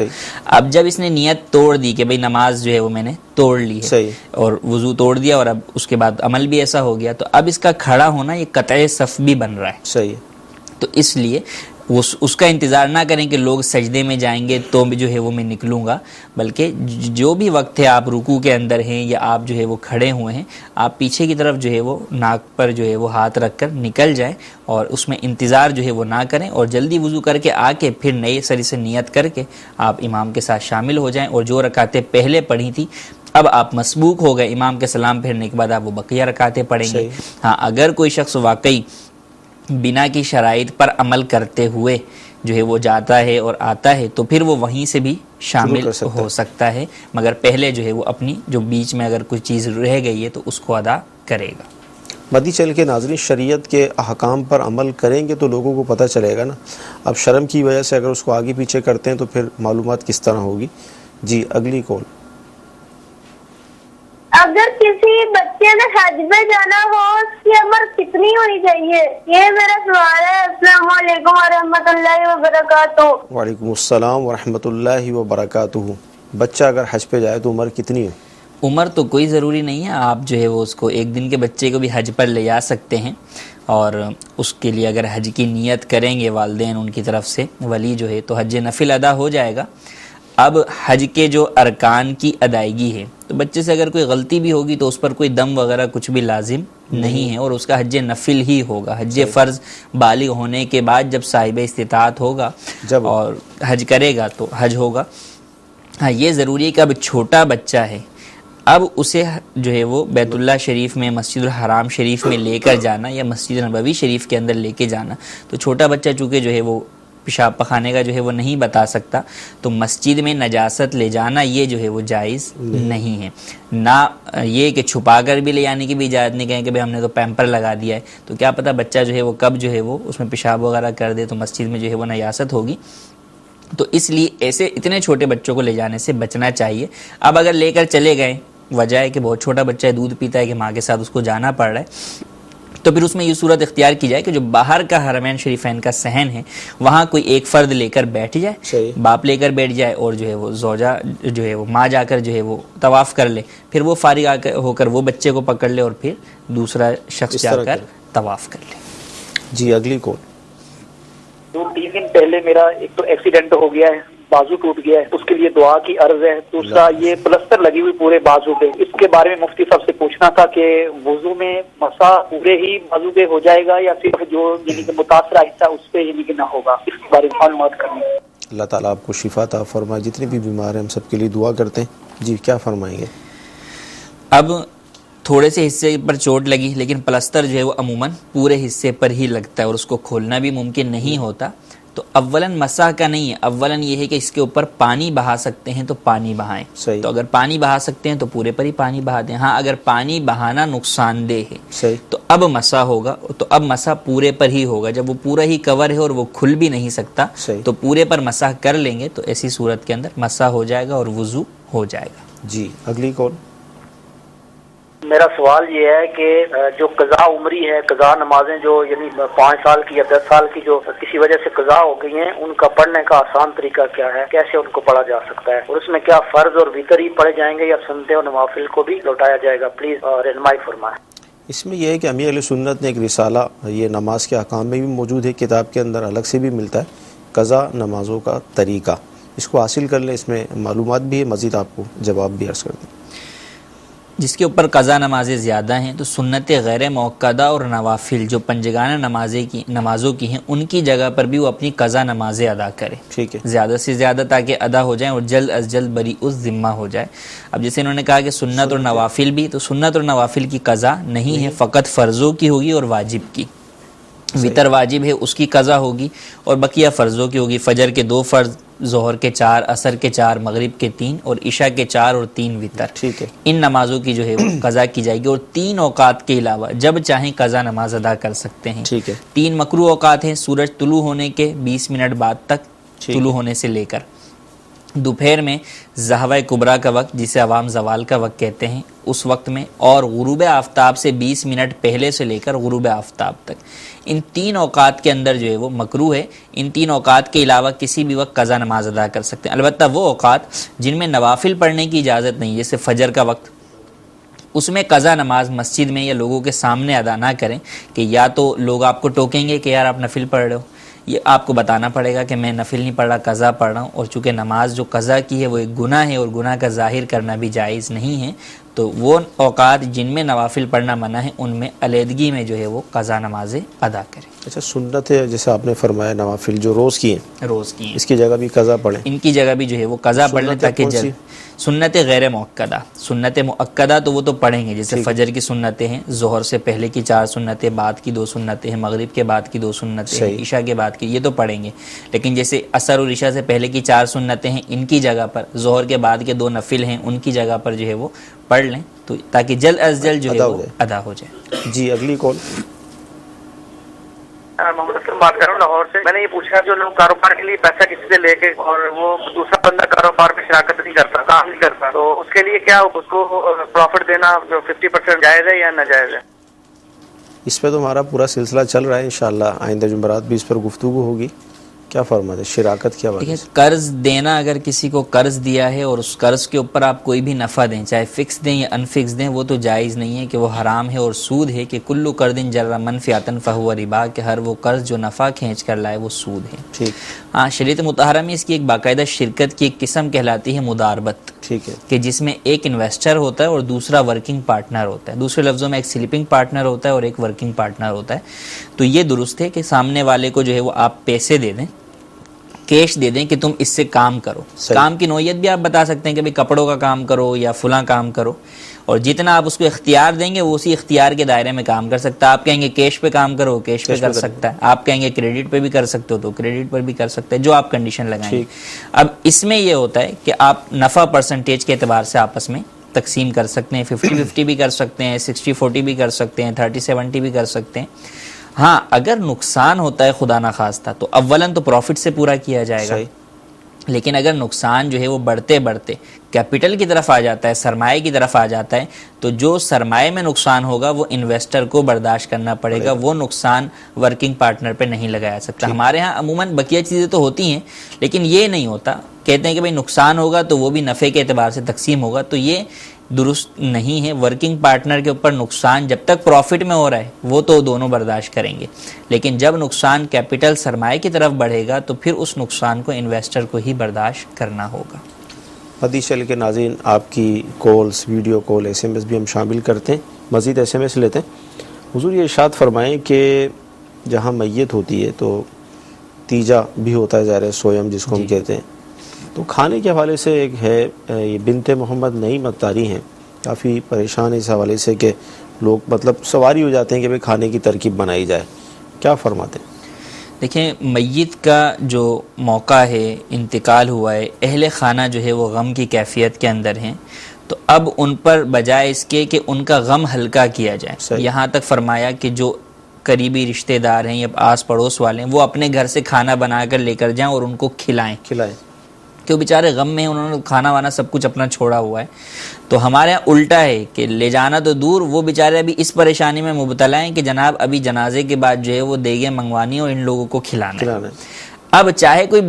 اب جب اس نے نیت توڑ دی کہ بھئی نماز جو ہے وہ میں نے توڑ لی ہے اور وضو توڑ دیا، اور اب اس کے بعد عمل بھی ایسا ہو گیا، تو اب اس کا کھڑا ہونا یہ قطع صف بھی بن رہا ہے، صحیح، تو اس لیے اس کا انتظار نہ کریں کہ لوگ سجدے میں جائیں گے تو جو ہے وہ میں نکلوں گا، بلکہ جو بھی وقت ہے آپ رکوع کے اندر ہیں یا آپ جو ہے وہ کھڑے ہوئے ہیں، آپ پیچھے کی طرف جو ہے وہ ناک پر جو ہے وہ ہاتھ رکھ کر نکل جائیں، اور اس میں انتظار جو ہے وہ نہ کریں، اور جلدی وضو کر کے آ کے پھر نئے سری سے نیت کر کے آپ امام کے ساتھ شامل ہو جائیں، اور جو رکعتیں پہلے پڑھی تھی اب آپ مسبوق ہو گئے، امام کے سلام پھرنے کے بعد آپ وہ بقیہ رکعتیں پڑھیں گے۔ ہاں، اگر کوئی شخص واقعی بنا کی شرائط پر عمل کرتے ہوئے جو ہے وہ جاتا ہے اور آتا ہے تو پھر وہ وہیں سے بھی شامل ہو سکتا ہے، مگر پہلے جو ہے وہ اپنی جو بیچ میں اگر کوئی چیز رہ گئی ہے تو اس کو ادا کرے گا۔ مدنی چینل کے ناظرین، شریعت کے احکام پر عمل کریں گے تو لوگوں کو پتہ چلے گا نا، اب شرم کی وجہ سے اگر اس کو آگے پیچھے کرتے ہیں تو پھر معلومات کس طرح ہوگی۔ جی، اگلی کال۔ اگر کسی بچے نے حج میں جانا ہو اس کی عمر کتنی ہونی چاہیے؟ یہ میرا سوال ہے۔ السلام علیکم ورحمۃ اللہ وبرکاتہ۔ وعلیکم السلام ورحمۃ اللہ وبرکاتہ۔ بچہ اگر حج پہ جائے تو عمر کتنی ہے؟ عمر تو کوئی ضروری نہیں ہے، آپ جو ہے وہ اس کو ایک دن کے بچے کو بھی حج پر لے جا سکتے ہیں، اور اس کے لیے اگر حج کی نیت کریں گے والدین ان کی طرف سے، ولی جو ہے، تو حج نفل ادا ہو جائے گا۔ اب حج کے جو ارکان کی ادائیگی ہے، تو بچے سے اگر کوئی غلطی بھی ہوگی تو اس پر کوئی دم وغیرہ کچھ بھی لازم نہیں ہے، اور اس کا حج نفل ہی ہوگا۔ حج فرض بالغ ہونے کے بعد جب صاحب استطاعت ہوگا اور حج کرے گا تو حج ہوگا۔ ہاں، یہ ضروری ہے کہ اب چھوٹا بچہ ہے، اب اسے جو ہے وہ بیت اللہ شریف میں، مسجد الحرام شریف میں لے کر جانا یا مسجد نبوی شریف کے اندر لے کے جانا، تو چھوٹا بچہ چونکہ جو ہے وہ پیشاب پخانے کا جو ہے وہ نہیں بتا سکتا، تو مسجد میں نجاست لے جانا یہ جو ہے وہ جائز نہیں ہے۔ نہ یہ کہ چھپا کر بھی لے جانے کی بھی اجازت نہیں، کہیں کہ ہم نے تو پیمپر لگا دیا ہے، تو کیا پتہ بچہ جو ہے وہ کب جو ہے وہ اس میں پیشاب وغیرہ کر دے، تو مسجد میں جو ہے وہ نجاست ہوگی، تو اس لیے ایسے اتنے چھوٹے بچوں کو لے جانے سے بچنا چاہیے۔ اب اگر لے کر چلے گئے، وجہ ہے کہ بہت چھوٹا بچہ ہے، دودھ پیتا ہے کہ ماں کے ساتھ اس کو جانا پڑ رہا ہے، تو پھر اس میں یہ صورت اختیار کی جائے کہ جو باہر کا حرمین شریفین کا صحن ہے وہاں کوئی ایک فرد لے کر بیٹھ جائے، باپ لے کر بیٹھ جائے، اور جو ہے وہ زوجہ جو ہے وہ ماں جا کر جو ہے وہ طواف کر لے، پھر وہ فارغ ہو کر وہ بچے کو پکڑ لے اور پھر دوسرا شخص جا کر طواف کر لے۔ جی، اگلی کال۔ 2-3 دن پہلے میرا ایک تو ایکسیڈنٹ ہو گیا ہے، بازو ٹوٹ گیا ہے، اس کے لیے دعا کی عرض ہے۔ دوسرا یہ پلستر لگی ہوئی پورے بازو پہ، اس کے بارے میں مفتی صاحب سے پوچھنا تھا کہ وضو میں مسح پورے ہی بازو پہ ہو جائے گا یا صرف جو یعنی کہ متاثرہ حصہ اس پہ یعنی کہ نہ ہوگا، اس کے بارے میں معلومات کرنی ہے۔ اللہ تعالیٰ آپ کو شفا عطا فرمائے، جتنے بھی بیمار ہیں ہم سب کے لیے دعا کرتے ہیں۔ جی، کیا فرمائیں گے؟ اب تھوڑے سے حصے پر چوٹ لگی لیکن پلستر جو ہے وہ عموماً پورے حصے پر ہی لگتا ہے اور اس کو کھولنا بھی ممکن نہیں ہوتا، تو اولاً مسح کا نہیں ہے، اولاً یہ ہے کہ اس کے اوپر پانی بہا سکتے ہیں تو پانی بہائیں. صحیح. تو اگر پانی بہا سکتے ہیں تو پورے پر ہی پانی بہا دیں. ہاں اگر پانی بہانا نقصان دہ ہے صحیح. تو اب مسح ہوگا، تو اب مسح پورے پر ہی ہوگا. جب وہ پورا ہی کور ہے اور وہ کھل بھی نہیں سکتا صحیح. تو پورے پر مسح کر لیں گے تو ایسی صورت کے اندر مسح ہو جائے گا اور وضو ہو جائے گا. جی اگلی کال. میرا سوال یہ ہے کہ جو قضاء عمری ہے، قضاء نمازیں جو یعنی 5 سال کی یا 10 سال کی جو کسی وجہ سے قضاء ہو گئی ہیں، ان کا پڑھنے کا آسان طریقہ کیا ہے؟ کیسے ان کو پڑھا جا سکتا ہے؟ اور اس میں کیا فرض اور وتر ہی پڑھے جائیں گے یا سنتے اور نوافل کو بھی لوٹایا جائے گا؟ پلیز رہنمائی فرمائیں. اس میں یہ ہے کہ امیر علیہ سنت نے ایک رسالہ یہ نماز کے احکام میں بھی موجود ہے، کتاب کے اندر الگ سے بھی ملتا ہے، قضا نمازوں کا طریقہ. اس کو حاصل کر لیں، اس میں معلومات بھی ہے، مزید آپ کو جواب بھی عرض کر دیں. جس کے اوپر قضا نمازیں زیادہ ہیں تو سنت غیر موقدہ اور نوافل جو پنجگانہ نمازوں کی ہیں ان کی جگہ پر بھی وہ اپنی قضا نمازیں ادا کرے، ٹھیک ہے، زیادہ سے زیادہ تاکہ ادا ہو جائیں اور جلد از جلد بری اس ذمہ ہو جائے. اب جیسے انہوں نے کہا کہ سنت اور نوافل بھی، تو سنت اور نوافل کی قضا نہیں ہے، فقط فرضوں کی ہوگی اور واجب کی. وتر واجب ہے اس کی قضا ہوگی اور بقیہ فرضوں کی ہوگی. فجر کے 2 فرض، ظہر کے 4، عصر کے 4، مغرب کے 3 اور عشاء کے 4 اور 3 وتر. ٹھیک ہے. ان نمازوں کی جو ہے وہ قضا کی جائے گی اور 3 اوقات کے علاوہ جب چاہیں قضا نماز ادا کر سکتے ہیں. ٹھیک ہے. 3 مکروہ اوقات ہیں، سورج طلوع ہونے کے 20 منٹ بعد تک، طلوع ہونے سے لے کر دوپہر میں زہوہ کبریٰ کا وقت جسے عوام زوال کا وقت کہتے ہیں اس وقت میں، اور غروب آفتاب سے 20 منٹ پہلے سے لے کر غروب آفتاب تک. ان 3 اوقات کے اندر جو ہے وہ مکروہ ہے. ان 3 اوقات کے علاوہ کسی بھی وقت قضا نماز ادا کر سکتے ہیں. البتہ وہ اوقات جن میں نوافل پڑھنے کی اجازت نہیں، جیسے فجر کا وقت، اس میں قضا نماز مسجد میں یا لوگوں کے سامنے ادا نہ کریں کہ یا تو لوگ آپ کو ٹوکیں گے کہ یار آپ نفل پڑھ رہے ہو، یہ آپ کو بتانا پڑے گا کہ میں نفل نہیں پڑھ رہا، قضا پڑھ رہا ہوں. اور چونکہ نماز جو قضا کی ہے وہ ایک گناہ ہے اور گناہ کا ظاہر کرنا بھی جائز نہیں ہے، تو وہ اوقات جن میں نوافل پڑھنا منع ہے ان میں علیحدگی میں جو ہے وہ قضا نمازیں ادا کریں. اچھا، سنت ہے جیسے آپ نے فرمایا نوافل جو روز کی ہیں، روز کی ہیں، اس کی جگہ بھی قضا پڑھیں، ان کی جگہ بھی جو ہے وہ قضا پڑھ لیں تاکہ کون سی؟ سنت غیر موقدہ. سنت مؤکدہ تو وہ تو پڑھیں گے، جیسے فجر کی سنتیں ہیں، ظہر سے پہلے کی 4 سنتیں، بعد کی 2 سنتیں ہیں، مغرب کے بعد کی 2 سنتیں ہیں، عشاء کے بعد کی، یہ تو پڑھیں گے. لیکن جیسے عصر اور عشاء سے پہلے کی 4 سنتیں ہیں، ان کی جگہ پر ظہر کے بعد کے 2 نفل ہیں، ان کی جگہ پر جو ہے وہ پڑھ لیں تو تاکہ جلد از جلد جو ہے وہ ادا ہو جائے. جی اگلی کال. محمد اسلم بات کر رہا ہوں لاہور سے. میں نے یہ پوچھا جو لوگ کاروبار کے لیے پیسہ کسی سے لے کے اور وہ دوسرا بندہ کاروبار میں شراکت نہیں کرتا، کام نہیں کرتا، تو اس کے لیے کیا اس کو پروفٹ دینا 50% جائز ہے یا ناجائز ہے؟ اس پہ تو ہمارا پورا سلسلہ چل رہا ہے، انشاءاللہ آئندہ جمعرات بھی اس پر گفتگو ہوگی. کیا فرماتے ہیں شراکت کیا بات ہے؟ قرض دینا، اگر کسی کو قرض دیا ہے اور اس قرض کے اوپر آپ کوئی بھی نفع دیں، چاہے فکس دیں یا ان فکس دیں، وہ تو جائز نہیں ہے کہ وہ حرام ہے اور سود ہے کہ کلو قرض جر منفعۃ فہو ربا، کہ ہر وہ قرض جو نفع کھینچ کر لائے وہ سود ہے. ٹھیک. ہاں شریعت مطہرہ میں اس کی ایک باقاعدہ شرکت کی ایک قسم کہلاتی ہے مداربت. ٹھیک ہے. کہ جس میں ایک انویسٹر ہوتا ہے اور دوسرا ورکنگ پارٹنر ہوتا ہے. دوسرے لفظوں میں ایک سلیپنگ پارٹنر ہوتا ہے اور ایک ورکنگ پارٹنر ہوتا ہے. تو یہ درست ہے کہ سامنے والے کو جو ہے وہ آپ پیسے دے دیں، کیش دے دیں کہ تم اس سے کام کرو. کام کی نوعیت بھی آپ بتا سکتے ہیں کہ بھئی کپڑوں کا کام کرو یا فلاں کام کرو، اور جتنا آپ اس کو اختیار دیں گے وہ اسی اختیار کے دائرے میں کام کر سکتا ہے. آپ کہیں گے کیش پہ کام کرو، کیش پہ کر سکتا ہے. آپ کہیں گے کریڈٹ پہ بھی کر سکتے ہو تو کریڈٹ پر بھی کر سکتے ہیں، جو آپ کنڈیشن لگائیں گے. اب اس میں یہ ہوتا ہے کہ آپ نفع پرسنٹیج کے اعتبار سے آپس میں تقسیم کر سکتے ہیں، 50-50 بھی کر سکتے ہیں، 60-40 بھی کر سکتے ہیں، 30-70 بھی کر سکتے ہیں. ہاں اگر نقصان ہوتا ہے خدا نخواستہ تو اولاً تو پروفٹ سے پورا کیا جائے گا. لیکن اگر نقصان جو ہے وہ بڑھتے بڑھتے کیپٹل کی طرف آ جاتا ہے، سرمایہ کی طرف آ جاتا ہے، تو جو سرمایہ میں نقصان ہوگا وہ انویسٹر کو برداشت کرنا پڑے گا. وہ نقصان ورکنگ پارٹنر پہ نہیں لگایا سکتا. ہمارے ہاں عموماً بقیہ چیزیں تو ہوتی ہیں لیکن یہ نہیں ہوتا. کہتے ہیں کہ بھئی نقصان ہوگا تو وہ بھی نفع کے اعتبار سے تقسیم ہوگا، تو یہ درست نہیں ہے. ورکنگ پارٹنر کے اوپر نقصان جب تک پروفٹ میں ہو رہا ہے وہ تو دونوں برداشت کریں گے، لیکن جب نقصان کیپٹل سرمایہ کی طرف بڑھے گا تو پھر اس نقصان کو انویسٹر کو ہی برداشت کرنا ہوگا. حدیث چل کے ناظرین آپ کی کالز، ویڈیو کال، SMS بھی ہم شامل کرتے ہیں. مزید SMS لیتے ہیں. حضور یہ ارشاد فرمائیں کہ جہاں میت ہوتی ہے تو تیجا بھی ہوتا ہے، ظاہر ہے سویم جس کو ہم کہتے ہیں. تو کھانے کے حوالے سے ایک ہے، یہ بنت محمد نعیم اتاری ہیں، کافی پریشان اس حوالے سے کہ لوگ مطلب سواری ہو جاتے ہیں کہ بھئی کھانے کی ترکیب بنائی جائے، کیا فرماتے ہیں؟ دیکھیں، میت کا جو موقع ہے، انتقال ہوا ہے، اہل خانہ جو ہے وہ غم کی کیفیت کے اندر ہیں، تو اب ان پر بجائے اس کے کہ ان کا غم ہلکا کیا جائے، صحیح. یہاں تک فرمایا کہ جو قریبی رشتہ دار ہیں یا آس پڑوس والے ہیں وہ اپنے گھر سے کھانا بنا کر لے کر جائیں اور ان کو کھلائیں، کہ وہ بیچارے غم میں، انہوں نے کھانا وانا سب کچھ اپنا چھوڑا ہوا ہے. تو ہمارے یہاں الٹا ہے کہ لے جانا تو دور، وہ بیچارے ابھی اس پریشانی میں مبتلا ہیں کہ جناب ابھی جنازے کے بعد جو ہے وہ دیگیں منگوانی اور ان لوگوں کو کھلانا ہے. اب چاہے کوئی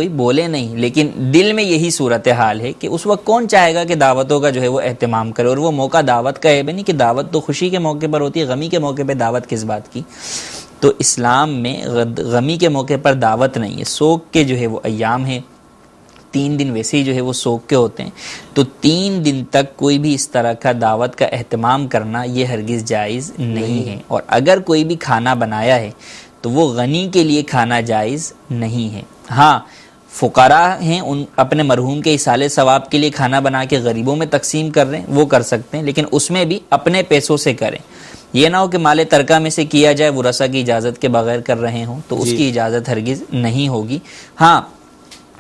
بولے نہیں لیکن دل میں یہی صورتحال ہے کہ اس وقت کون چاہے گا کہ دعوتوں کا جو ہے وہ اہتمام کرے، اور وہ موقع دعوت کا ہے بھی نہیں کہ دعوت تو خوشی کے موقع پر ہوتی ہے، غمی کے موقع پہ دعوت کس بات کی. تو اسلام میں غمی کے موقع پر دعوت نہیں ہے، سوگ کے جو ہے وہ ایام ہیں، 3 دن ویسے ہی جو ہے وہ سوگ کے ہوتے ہیں، تو 3 دن تک کوئی بھی اس طرح کا دعوت کا اہتمام کرنا یہ ہرگز جائز نہیں ہے. اور اگر کوئی بھی کھانا بنایا ہے تو وہ غنی کے لیے کھانا جائز نہیں ہے. ہاں فقراء ہیں، ان اپنے مرحوم کے ایصال ثواب کے لیے کھانا بنا کے غریبوں میں تقسیم کر رہے ہیں، وہ کر سکتے ہیں، لیکن اس میں بھی اپنے پیسوں سے کریں. یہ نہ ہو کہ مال ترکہ میں سے کیا جائے، ورثہ کی اجازت کے بغیر کر رہے ہوں، تو اس کی اجازت ہرگز نہیں ہوگی. ہاں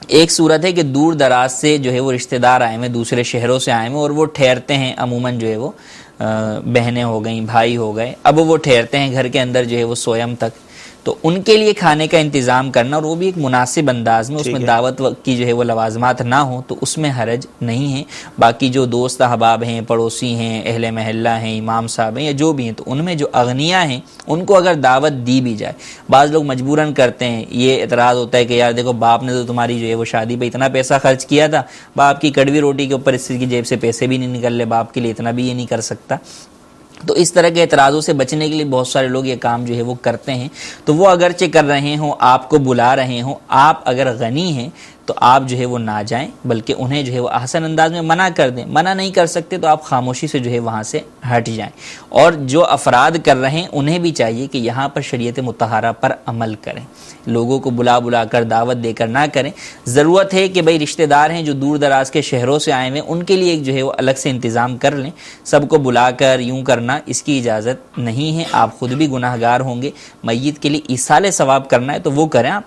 ایک صورت ہے کہ دور دراز سے جو ہے وہ رشتہ دار آئے ہوئے، دوسرے شہروں سے آئے ہوئے، اور وہ ٹھہرتے ہیں، عموماً جو ہے وہ بہنیں ہو گئیں، بھائی ہو گئے، اب وہ ٹھہرتے ہیں گھر کے اندر جو ہے وہ سویم تک، تو ان کے لیے کھانے کا انتظام کرنا، اور وہ بھی ایک مناسب انداز میں، اس میں دعوت کی جو ہے وہ لوازمات نہ ہوں، تو اس میں حرج نہیں ہے. باقی جو دوست احباب ہیں، پڑوسی ہیں، اہل محلہ ہیں، امام صاحب ہیں، یا جو بھی ہیں، تو ان میں جو اغنیاء ہیں ان کو اگر دعوت دی بھی جائے. بعض لوگ مجبوراً کرتے ہیں، یہ اعتراض ہوتا ہے کہ یار دیکھو باپ نے تو تمہاری جو ہے وہ شادی پہ اتنا پیسہ خرچ کیا تھا، باپ کی کڑوی روٹی کے اوپر اس کی جیب سے پیسے بھی نہیں نکل لے، باپ کے لیے اتنا بھی یہ نہیں کر سکتا. تو اس طرح کے اعتراضوں سے بچنے کے لیے بہت سارے لوگ یہ کام جو ہے وہ کرتے ہیں. تو وہ اگرچہ کر رہے ہوں، آپ کو بلا رہے ہوں، آپ اگر غنی ہیں تو آپ جو ہے وہ نہ جائیں، بلکہ انہیں جو ہے وہ احسن انداز میں منع کر دیں. منع نہیں کر سکتے تو آپ خاموشی سے جو ہے وہاں سے ہٹ جائیں. اور جو افراد کر رہے ہیں انہیں بھی چاہیے کہ یہاں پر شریعت مطہرہ پر عمل کریں، لوگوں کو بلا کر دعوت دے کر نہ کریں. ضرورت ہے کہ بھئی رشتہ دار ہیں جو دور دراز کے شہروں سے آئے ہوئے، ان کے لیے جو ہے وہ الگ سے انتظام کر لیں. سب کو بلا کر یوں کرنا اس کی اجازت نہیں ہے، آپ خود بھی گناہ گار ہوں گے. میت کے لیے ایصال ثواب کرنا ہے تو وہ کریں آپ،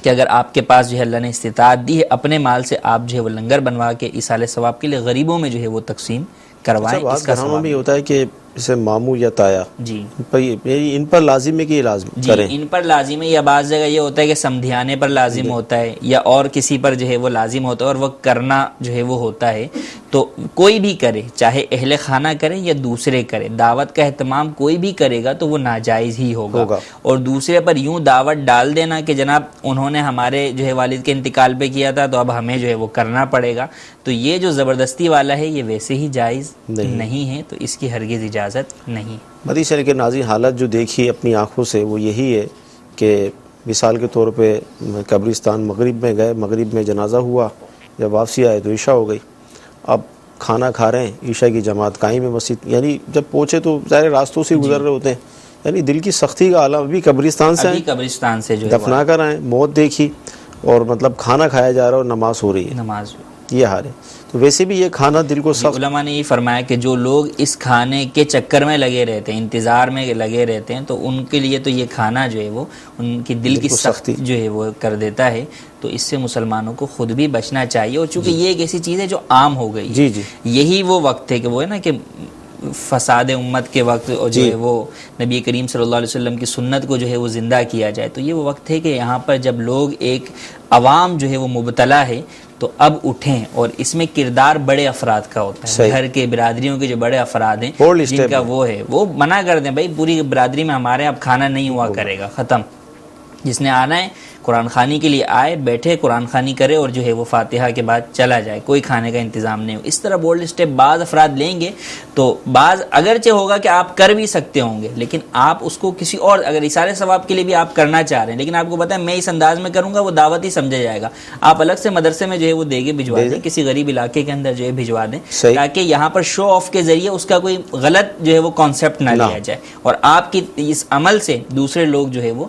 کہ اگر آپ کے پاس جو ہے اللہ نے استطاعت دی ہے، اپنے مال سے آپ جو ہے وہ لنگر بنوا کے ایصال ثواب کے لیے غریبوں میں جو ہے وہ تقسیم کروائیں. اس کا ثواب بھی ہوتا ہے کہ جیسے ماموں یا تایا، جی ان پر لازم ہے کہ یہ لازم کریں، ان پر لازم ہے، یا بعض جگہ یہ ہوتا ہے کہ سمدھیانے پر لازم ہوتا ہے، یا اور کسی پر جو ہے وہ لازم ہوتا ہے، اور وہ کرنا جو ہے وہ ہوتا ہے. تو کوئی بھی کرے، چاہے اہل خانہ کرے یا دوسرے کرے، دعوت کا اہتمام کوئی بھی کرے گا تو وہ ناجائز ہی ہوگا. اور دوسرے پر یوں دعوت ڈال دینا کہ جناب انہوں نے ہمارے جو ہے والد کے انتقال پہ کیا تھا تو اب ہمیں جو ہے وہ کرنا پڑے گا، تو یہ جو زبردستی والا ہے یہ ویسے ہی جائز نہیں ہے، تو اس کی ہرگز اجازت نہیں. مدی شریف کے ناظرین، حالت جو دیکھی اپنی آنکھوں سے وہ یہی ہے کہ مثال کے طور پہ قبرستان مغرب میں گئے، مغرب میں جنازہ ہوا، جب واپسی آئے تو عشاء ہو گئی. اب کھانا کھا رہے ہیں، عشاء کی جماعت قائم ہے مسجد، یعنی جب پہنچے تو ظاہر راستوں سے گزر رہے ہوتے ہیں، یعنی دل کی سختی کا عالم. ابھی قبرستان سے جو دفنا کر آئے، موت دیکھی، اور مطلب کھانا کھایا جا رہا ہے اور نماز ہو رہی ہے، یہ حال ہے. تو ویسے بھی یہ کھانا دل کو سخت. علماء نے یہ فرمایا کہ جو لوگ اس کھانے کے چکر میں لگے رہتے ہیں، انتظار میں لگے رہتے ہیں، تو ان کے لیے تو یہ کھانا جو ہے وہ ان کی دل کی سختی جو ہے وہ کر دیتا ہے. تو اس سے مسلمانوں کو خود بھی بچنا چاہیے. اور چونکہ یہ ایک ایسی چیز ہے جو عام ہو گئی، یہی وہ وقت ہے کہ وہ ہے نا کہ فساد امت کے وقت اور جو ہے وہ نبی کریم صلی اللہ علیہ وسلم کی سنت کو جو ہے وہ زندہ کیا جائے. تو یہ وہ وقت ہے کہ یہاں پر جب لوگ ایک عوام جو ہے وہ مبتلا ہے تو اب اٹھیں. اور اس میں کردار بڑے افراد کا ہوتا ہے، گھر کے برادریوں کے جو بڑے افراد ہیں جن کا وہ ہے، وہ منع کر دیں بھائی پوری برادری میں ہمارے اب کھانا نہیں ہوا کرے گا، ختم. جس نے آنا ہے قرآن خوانی کے لیے آئے، بیٹھے قرآن خوانی کرے اور جو ہے وہ فاتحہ کے بعد چلا جائے، کوئی کھانے کا انتظام نہیں ہو. اس طرح بولڈ اسٹیپ بعض افراد لیں گے تو بعض اگرچہ ہوگا کہ آپ کر بھی سکتے ہوں گے، لیکن آپ اس کو کسی اور اگر ایصال ثواب کے لیے بھی آپ کرنا چاہ رہے ہیں، لیکن آپ کو پتہ ہے میں اس انداز میں کروں گا وہ دعوت ہی سمجھا جائے گا، آپ الگ سے مدرسے میں جو ہے وہ دیگے بھجوا دیں، کسی غریب علاقے کے اندر جو ہے بھجوا دیں، تاکہ یہاں پر شو آف کے ذریعے اس کا کوئی غلط جو ہے وہ کانسیپٹ نہ لیا جائے، اور آپ کی اس عمل سے دوسرے لوگ جو ہے وہ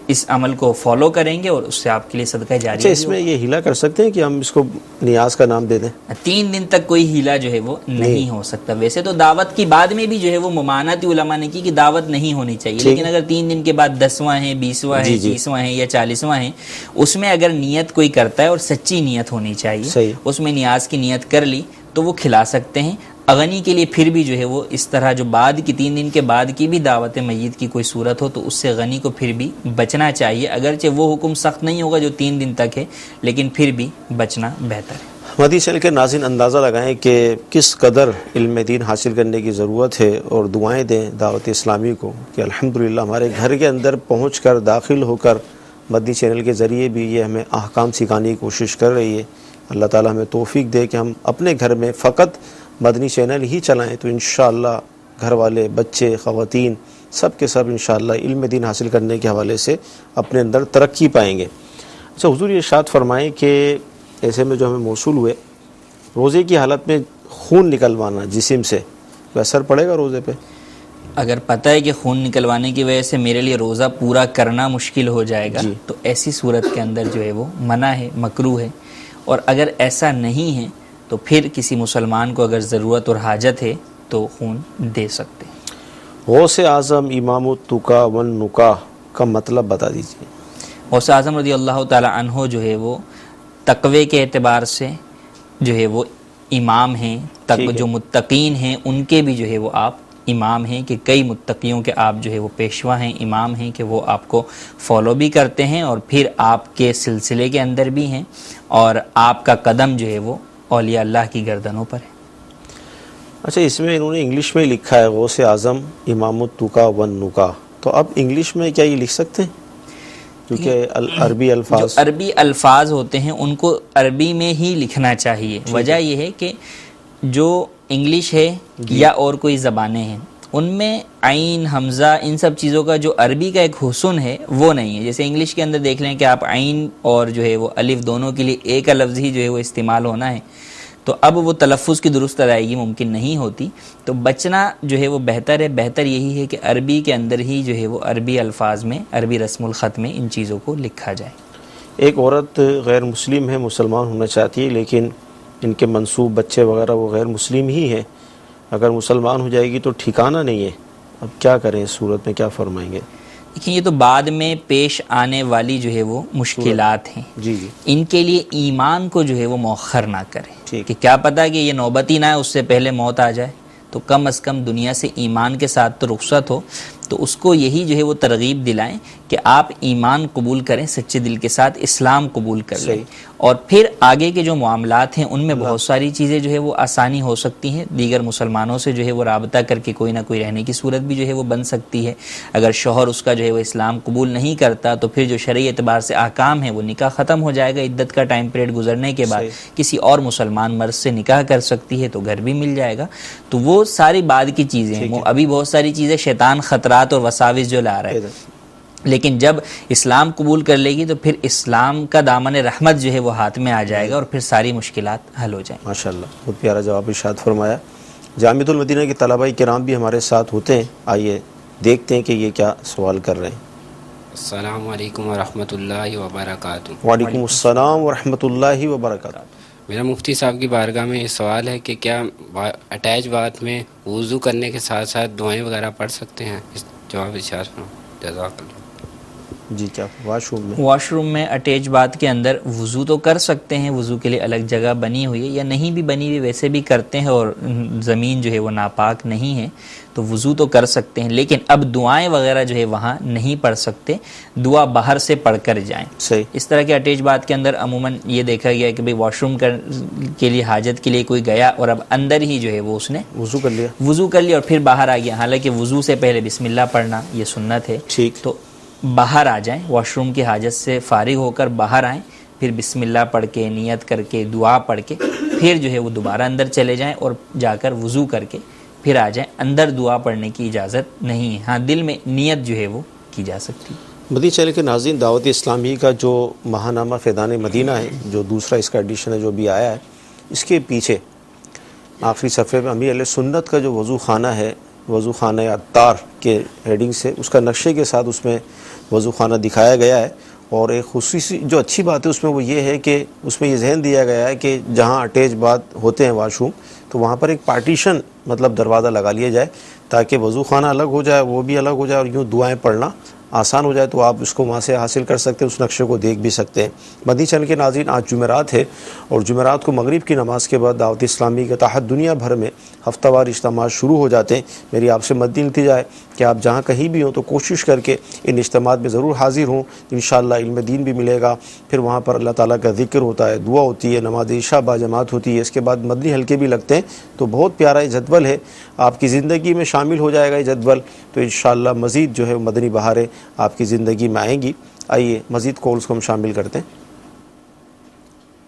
اس عمل کو فالو کریں گے اور اس سے آپ کے لیے صدقہ اچھا جاریہ اس میں یہ ہیلا کر سکتے ہیں کہ ہم اس کو نیاز کا نام دے دیں؟ 3 دن تک کوئی ہیلا جو ہے وہ نہیں ہو سکتا. ویسے تو دعوت کی بعد میں بھی جو ہے وہ ممانعت علماء نے کی کہ دعوت نہیں ہونی چاہیے, لیکن اگر 3 دن کے بعد 10واں ہے, 20واں ہے, 30واں ہے یا 40واں ہے, اس میں اگر نیت کوئی کرتا ہے اور سچی نیت ہونی چاہیے, اس میں نیاز کی نیت کر لی تو وہ کھلا سکتے ہیں. اغنی کے لیے پھر بھی جو ہے وہ اس طرح جو بعد کی 3 دن کے بعد کی بھی دعوت میت کی کوئی صورت ہو تو اس سے غنی کو پھر بھی بچنا چاہیے, اگرچہ وہ حکم سخت نہیں ہوگا جو 3 دن تک ہے, لیکن پھر بھی بچنا بہتر ہے. مدنی چینل کے ناظرین اندازہ لگائیں کہ کس قدر علم دین حاصل کرنے کی ضرورت ہے, اور دعائیں دیں دعوت اسلامی کو کہ الحمدللہ ہمارے گھر کے اندر پہنچ کر داخل ہو کر مدنی چینل کے ذریعے بھی یہ ہمیں احکام سکھانے کی کوشش کر رہی ہے. اللہ تعالی ہمیں توفیق دے کہ ہم اپنے گھر میں فقط مدنی چینل ہی چلائیں تو انشاءاللہ گھر والے, بچے, خواتین سب کے سب انشاءاللہ علم دین حاصل کرنے کے حوالے سے اپنے اندر ترقی پائیں گے. اچھا حضور یہ ارشاد فرمائیں کہ ایسے میں جو ہمیں موصول ہوئے روزے کی حالت میں خون نکلوانا جسم سے, کوئی اثر پڑے گا روزے پہ؟ اگر پتہ ہے کہ خون نکلوانے کی وجہ سے میرے لیے روزہ پورا کرنا مشکل ہو جائے گا تو ایسی صورت کے اندر جو ہے وہ منع ہے, مکروہ ہے. اور اگر ایسا نہیں ہے تو پھر کسی مسلمان کو اگر ضرورت اور حاجت ہے تو خون دے سکتے ہیں. غوث اعظم امام التقا والنکاح کا مطلب بتا دیجیے. غوث اعظم رضی اللہ تعالی عنہ جو ہے وہ تقوی کے اعتبار سے جو ہے وہ امام ہیں, جو متقین ہیں ان کے بھی جو ہے وہ آپ امام ہیں, کہ کئی متقیوں کے آپ جو ہے وہ پیشوا ہیں, امام ہیں, کہ وہ آپ کو فالو بھی کرتے ہیں اور پھر آپ کے سلسلے کے اندر بھی ہیں, اور آپ کا قدم جو ہے وہ اولیاء اللہ کی گردنوں پر ہے. اچھا اس میں انہوں نے انگلش میں لکھا ہے غوث اعظم امام التقا والنکاح, تو اب انگلش میں کیا یہ لکھ سکتے ہیں؟ کیونکہ عربی الفاظ جو عربی الفاظ ہوتے ہیں ان کو عربی میں ہی لکھنا چاہیے. وجہ یہ ہے کہ جو انگلش ہے یا اور کوئی زبانیں ہیں ان میں عین, حمزہ, ان سب چیزوں کا جو عربی کا ایک حسن ہے وہ نہیں ہے. جیسے انگلش کے اندر دیکھ لیں کہ آپ عین اور جو ہے وہ الف دونوں کے لیے ایک لفظ ہی جو ہے وہ استعمال ہونا ہے, تو اب وہ تلفظ کی درست ادائیگی ممکن نہیں ہوتی. تو بچنا جو ہے وہ بہتر ہے. بہتر یہی ہے کہ عربی کے اندر ہی جو ہے وہ عربی الفاظ میں, عربی رسم الخط میں ان چیزوں کو لکھا جائے. ایک عورت غیر مسلم ہے, مسلمان ہونا چاہتی ہے, لیکن ان کے منسوب بچے وغیرہ وہ غیر مسلم ہی ہیں, اگر مسلمان ہو جائے گی تو ٹھکانہ نہیں ہے, اب کیا کریں اس صورت میں, کیا فرمائیں گے؟ دیکھیں یہ تو بعد میں پیش آنے والی جو ہے وہ مشکلات ہیں, ان کے لیے ایمان کو جو ہے وہ مؤخر نہ کریں, کہ کیا پتہ کہ یہ نوبت ہی نہ ہے, اس سے پہلے موت آ جائے, تو کم از کم دنیا سے ایمان کے ساتھ تو رخصت ہو. تو اس کو یہی جو ہے وہ ترغیب دلائیں کہ آپ ایمان قبول کریں سچے دل کے ساتھ, اسلام قبول کر لیں, اور پھر آگے کے جو معاملات ہیں ان میں بہت ساری چیزیں جو ہے وہ آسانی ہو سکتی ہیں. دیگر مسلمانوں سے جو ہے وہ رابطہ کر کے کوئی نہ کوئی رہنے کی صورت بھی جو ہے وہ بن سکتی ہے. اگر شوہر اس کا جو ہے وہ اسلام قبول نہیں کرتا تو پھر جو شرعی اعتبار سے احکام ہیں وہ نکاح ختم ہو جائے گا. عدت کا ٹائم پیریڈ گزرنے کے بعد کسی اور مسلمان مرد سے نکاح کر سکتی ہے تو گھر بھی مل جائے گا. تو وہ ساری بعد کی چیزیں ہیں, وہ ابھی بہت ساری چیزیں شیطان خطرات اور وساوس جو لا رہا ہے, لیکن جب اسلام قبول کر لے گی تو پھر اسلام کا دامن رحمت جو ہے وہ ہاتھ میں آ جائے گا اور پھر ساری مشکلات حل ہو جائیں. ماشاءاللہ بہت پیارا جواب ارشاد فرمایا. جامعۃ المدینہ کے طلباء کرام بھی ہمارے ساتھ ہوتے ہیں, آئیے دیکھتے ہیں کہ یہ کیا سوال کر رہے ہیں. السلام علیکم ورحمۃ اللہ وبرکاتہ. وعلیکم السلام ورحمۃ اللہ وبرکاتہ. میرا مفتی صاحب کی بارگاہ میں یہ سوال ہے کہ کیا اٹیچ باتھ میں وضو کرنے کے ساتھ ساتھ دعائیں وغیرہ پڑھ سکتے ہیں؟ اس جواب ارشاد فرمائیں. جزاک اللہ. جی کیا واش روم میں اٹیچ باتھ کے اندر وضو تو کر سکتے ہیں, وضو کے لیے الگ جگہ بنی ہوئی ہے, یا نہیں بھی بنی ہوئی ویسے بھی کرتے ہیں, اور زمین جو ہے وہ ناپاک نہیں ہے تو وضو تو کر سکتے ہیں, لیکن اب دعائیں وغیرہ جو ہے وہاں نہیں پڑھ سکتے, دعا باہر سے پڑھ کر جائیں. اس طرح کے اٹیچ باتھ کے اندر عموماً یہ دیکھا گیا کہ بھئی واش روم کے لیے حاجت کے لیے کوئی گیا اور اب اندر ہی جو ہے وہ اس نے وضو کر لیا اور پھر باہر آ گیا, حالانکہ وضو سے پہلے بسم اللہ پڑھنا یہ سنت ہے. تو باہر آ جائیں, واش روم کی حاجت سے فارغ ہو کر باہر آئیں, پھر بسم اللہ پڑھ کے, نیت کر کے, دعا پڑھ کے پھر جو ہے وہ دوبارہ اندر چلے جائیں اور جا کر وضو کر کے پھر آ جائیں. اندر دعا پڑھنے کی اجازت نہیں ہے, ہاں دل میں نیت جو ہے وہ کی جا سکتی ہے. مدنی چینل کے ناظرین, دعوت اسلامی کا جو ماہنامہ فیضان مدینہ ہے, جو دوسرا اس کا ایڈیشن ہے جو بھی آیا ہے, اس کے پیچھے آخری صفحے میں امیر علیہ سنت کا جو وضو خانہ ہے وضو خانہ عطار کے ہیڈنگ سے اس کا نقشے کے ساتھ اس میں وضو خانہ دکھایا گیا ہے، اور ایک خصوصی جو اچھی بات ہے اس میں وہ یہ ہے کہ اس میں یہ ذہن دیا گیا ہے کہ جہاں اٹیچ باتھ ہوتے ہیں واش روم، تو وہاں پر ایک پارٹیشن مطلب دروازہ لگا لیا جائے تاکہ وضو خانہ الگ ہو جائے، وہ بھی الگ ہو جائے، اور یوں دعائیں پڑھنا آسان ہو جائے، تو آپ اس کو وہاں سے حاصل کر سکتے ہیں، اس نقشے کو دیکھ بھی سکتے ہیں۔ مدنی چینل کے ناظرین، آج جمعرات ہے، اور جمعرات کو مغرب کی نماز کے بعد دعوت اسلامی کے تحت دنیا بھر میں ہفتہ وار اجتماعات شروع ہو جاتے ہیں۔ میری آپ سے مدنی التجا ہے کہ آپ جہاں کہیں بھی ہوں تو کوشش کر کے ان اجتماعات میں ضرور حاضر ہوں، انشاءاللہ علم دین بھی ملے گا، پھر وہاں پر اللہ تعالیٰ کا ذکر ہوتا ہے، دعا ہوتی ہے، نماز عشاء با جماعت ہوتی ہے، اس کے بعد مدنی حلقے بھی لگتے ہیں، تو بہت پیارا یہ جدول ہے، آپ کی زندگی میں شامل ہو جائے گا یہ جدول، تو انشاءاللہ مزید جو ہے مدنی بہاریں آپ کی زندگی میں آئیں گی۔ آئیے مزید کالز کو ہم شامل کرتے ہیں۔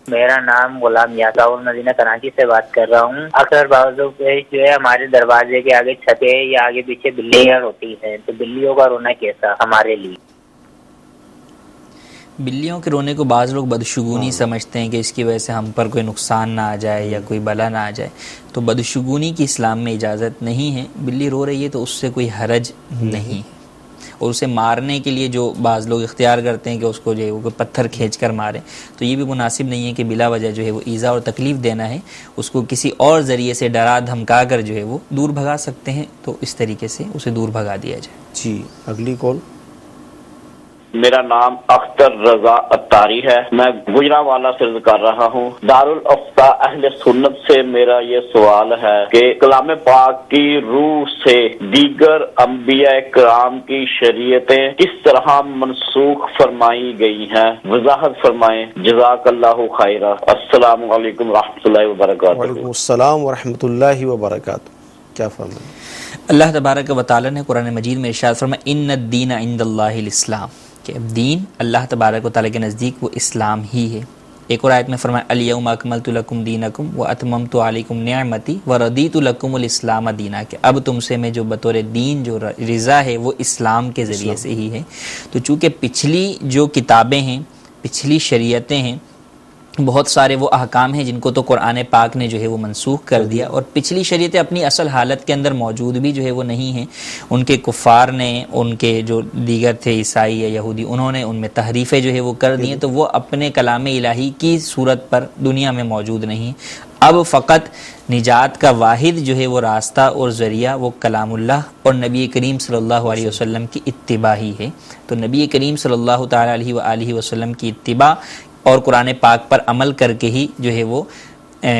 میرا نام غلام یاسر مدینہ کراچی سے بات کر رہا ہوں۔ اکثر بعضوں پہ جو ہے ہمارے دروازے کے آگے چھتیں یا آگے پیچھے بلیاں ہوتی ہیں، تو بلیوں کا رونا کیسا ہمارے لیے؟ بلیوں کے رونے کو بعض لوگ بدشگونی سمجھتے ہیں کہ اس کی وجہ سے ہم پر کوئی نقصان نہ آ جائے یا کوئی بلا نہ آ جائے، تو بدشگونی کی اسلام میں اجازت نہیں ہے۔ بلی رو رہی ہے تو اس سے کوئی حرج نہیں ہے، اور اسے مارنے کے لیے جو بعض لوگ اختیار کرتے ہیں کہ اس کو جو ہے وہ پتھر کھینچ کر ماریں، تو یہ بھی مناسب نہیں ہے کہ بلا وجہ جو ہے وہ ایذا اور تکلیف دینا ہے، اس کو کسی اور ذریعے سے ڈرا دھمکا کر جو ہے وہ دور بھگا سکتے ہیں، تو اس طریقے سے اسے دور بھگا دیا جائے۔ جی اگلی کال۔ میرا نام اختر رضا اتاری ہے، میں گجرانوالہ سے کر رہا ہوں۔ دارالافتا اہل سنت سے میرا یہ سوال ہے کہ کلام پاک کی روح سے دیگر انبیاء کرام کی شریعتیں کس طرح منسوخ فرمائی گئی ہیں، وضاحت فرمائیں، جزاک اللہ خیرہ۔ السلام علیکم ورحمۃ اللہ وبرکاتہ۔ وعلیکم السلام ورحمۃ اللہ وبرکاتہ۔ کیا فرمائیں؟ اللہ تبارک و تعالی نے قرآن مجید میں ارشاد فرمایا ان الدین عند اللہ الاسلام، کہ اب دین اللہ تبارک و تعالی کے نزدیک وہ اسلام ہی ہے۔ ایک اور آیت میں فرمایا الیوم اکملت لکم دینکم واتممت علیکم نعمتی ورضیت لکم الاسلام دینا، کہ اب تم سے میں جو بطور دین جو رضا ہے وہ اسلام کے ذریعے سے ہی ہے۔ تو چونکہ پچھلی جو کتابیں ہیں، پچھلی شریعتیں ہیں، بہت سارے وہ احکام ہیں جن کو تو قرآن پاک نے جو ہے وہ منسوخ کر دیا، اور پچھلی شریعتیں اپنی اصل حالت کے اندر موجود بھی جو ہے وہ نہیں ہیں۔ ان کے کفار نے، ان کے جو دیگر تھے عیسائی یا یہودی، انہوں نے ان میں تحریفیں جو ہے وہ کر دی ہیں، تو وہ اپنے کلام الہی کی صورت پر دنیا میں موجود نہیں۔ اب فقط نجات کا واحد جو ہے وہ راستہ اور ذریعہ وہ کلام اللہ اور نبی کریم صلی اللہ علیہ وسلم کی اتباع ہی ہے۔ تو نبی کریم صلی اللہ تعالی علیہ وآلہ وسلم کی اتباع اور قرآن پاک پر عمل کر کے ہی جو ہے وہ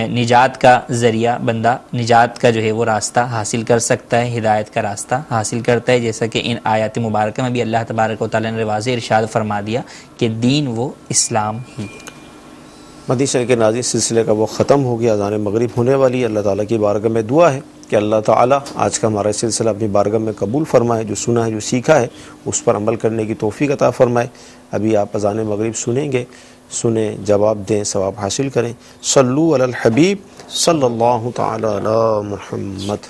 نجات کا ذریعہ بندہ نجات کا جو ہے وہ راستہ حاصل کر سکتا ہے، ہدایت کا راستہ حاصل کرتا ہے، جیسا کہ ان آیات مبارکہ میں بھی اللہ تبارک و تعالی نے واضح ارشاد فرما دیا کہ دین وہ اسلام ہی ہے۔ مدنی چینل کے ناظرین، سلسلے کا وہ ختم ہو گیا، اذان مغرب ہونے والی ہے۔ اللہ تعالیٰ کی بارگاہ میں دعا ہے کہ اللہ تعالیٰ آج کا ہمارا سلسلہ اپنی بارگاہ میں قبول فرمائے، جو سنا ہے جو سیکھا ہے اس پر عمل کرنے کی توفیق عطا فرمائے۔ ابھی آپ اذان مغرب سنیں گے، سنیں، جواب دیں، ثواب حاصل کریں۔ صلو علی الحبیب صلی اللہ تعالی علی محمد۔